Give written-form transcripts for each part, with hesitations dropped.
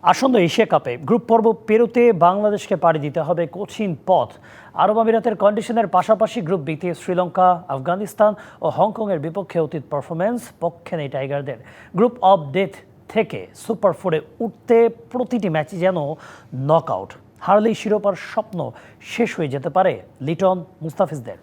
আসন্ন এশিয়া কাপে গ্রুপ পর্ব পেরোতে বাংলাদেশকে পাড়ি দিতে হবে কঠিন পথ। আরব আমিরাতের কন্ডিশনের পাশাপাশি গ্রুপ বিতে শ্রীলঙ্কা, আফগানিস্তান ও হংকংয়ের বিপক্ষে অতীত পারফরমেন্স পক্ষে নেই টাইগারদের। গ্রুপ অফ ডেথ থেকে সুপার ফোরে উঠতে প্রতিটি ম্যাচই যেন নকআউট। হারলেই শিরোপার স্বপ্ন শেষ হয়ে যেতে পারে লিটন মুস্তাফিজদের।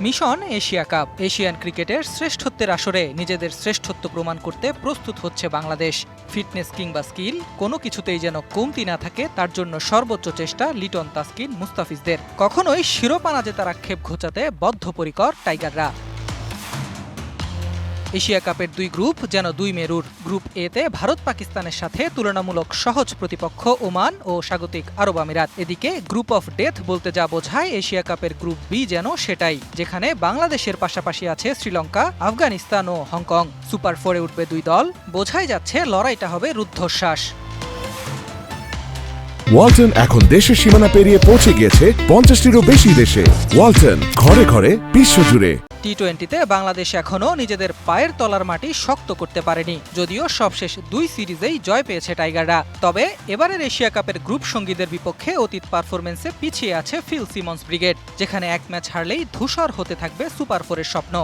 Mission Asia cup. এশিয়ান ক্রিকেটের শ্রেষ্ঠত্বের আসরে নিজেদের শ্রেষ্ঠত্ব প্রমাণ করতে প্রস্তুত হচ্ছে বাংলাদেশ। ফিটনেস কিংবা স্কিল কোনো কিছুতেই যেন কমতি না থাকে, তার জন্য সর্বোচ্চ চেষ্টা লিটন, তাসকিন, মুস্তাফিজদের। কখনোই শিরোপা না জেতার আক্ষেপ ঘোচাতে বদ্ধপরিকর টাইগাররা। এশিয়া কাপের দুই গ্রুপ যেন দুই মেরুর। গ্রুপ এতে ভারত পাকিস্তানের সাথে তুলনামূলক সহজ প্রতিপক্ষ ওমান ও স্বাগতিক আরব আমিরাত। এদিকে গ্রুপ অফ ডেথ বলতে যা বোঝায়, এশিয়া কাপের গ্রুপ বি যেন সেটাই, যেখানে বাংলাদেশের পাশাপাশি আছে শ্রীলঙ্কা, আফগানিস্তান ও হংকং। সুপার ফোরে উঠবে দুই দল, বোঝাই যাচ্ছে লড়াইটা হবে রুদ্ধশ্বাস। ওয়ালটন এখন দেশের সীমানা পেরিয়ে পৌঁছে গিয়েছে 50টিরও বেশি দেশে। ওয়ালটন, ঘরে ঘরে, বিশ্বজুড়ে। টি-20তে বাংলাদেশ এখনও নিজেদের পায়ের তলার মাটি শক্ত করতে পারেনি, যদিও সবশেষ দুই সিরিজেই জয় পেয়েছে টাইগাররা। তবে এবারের এশিয়া কাপের গ্রুপ সঙ্গীদের বিপক্ষে অতীত পারফরমেন্সে পিছিয়ে আছে ফিল সিমন্স ব্রিগেড, যেখানে এক ম্যাচ হারলেই ধূসর হতে থাকবে সুপার ফোরের স্বপ্ন।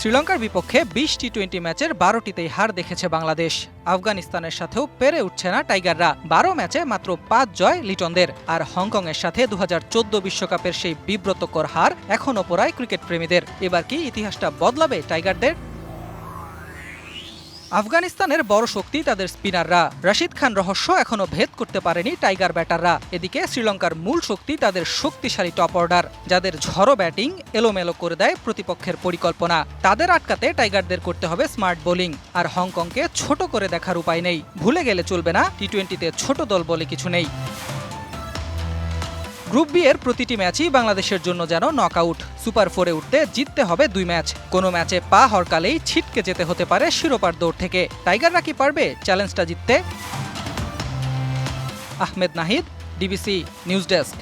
শ্রীলঙ্কার বিপক্ষে 20 টি-20 ম্যাচের 12টিতেই হার দেখেছে বাংলাদেশ। আফগানিস্তানের সাথেও পেরে উঠছে না টাইগাররা। 12 ম্যাচে মাত্র 5 জয় লিটনদের। আর হংকংয়ের সাথে 2014 বিশ্বকাপের সেই বিব্রতকর হার এখনও পোড়ায় ক্রিকেট প্রেমীদের। এবার কি ইতিহাসটা বদলাবে টাইগারদের? আফগানিস্তানের বড় শক্তি তাদের স্পিনাররা। রাশিদ খান রহস্য এখনও ভেদ করতে পারেনি টাইগার ব্যাটাররা। এদিকে শ্রীলঙ্কার মূল শক্তি তাদের শক্তিশালী টপ অর্ডার, যাদের ঝড়ো ব্যাটিং এলোমেলো করে দেয় প্রতিপক্ষের পরিকল্পনা। তাদের আটকাতে টাইগারদের করতে হবে স্মার্ট বোলিং। আর হংকংকে ছোট করে দেখার উপায় নেই। ভুলে গেলে চলবে না, টি-20তে ছোট দল বলে কিছু নেই। গ্রুপ বি এর প্রতিটি ম্যাচই বাংলাদেশের জন্য যেন নকআউট। সুপার ফোরে উঠতে জিততে হবে দুই ম্যাচ। কোনো ম্যাচে পা হরকালেই ছিটকে যেতে হতে পারে শিরোপার দৌড় থেকে। টাইগাররা কি পারবে চ্যালেঞ্জটা জিততে? Ahmed Nahid, DBC news desk.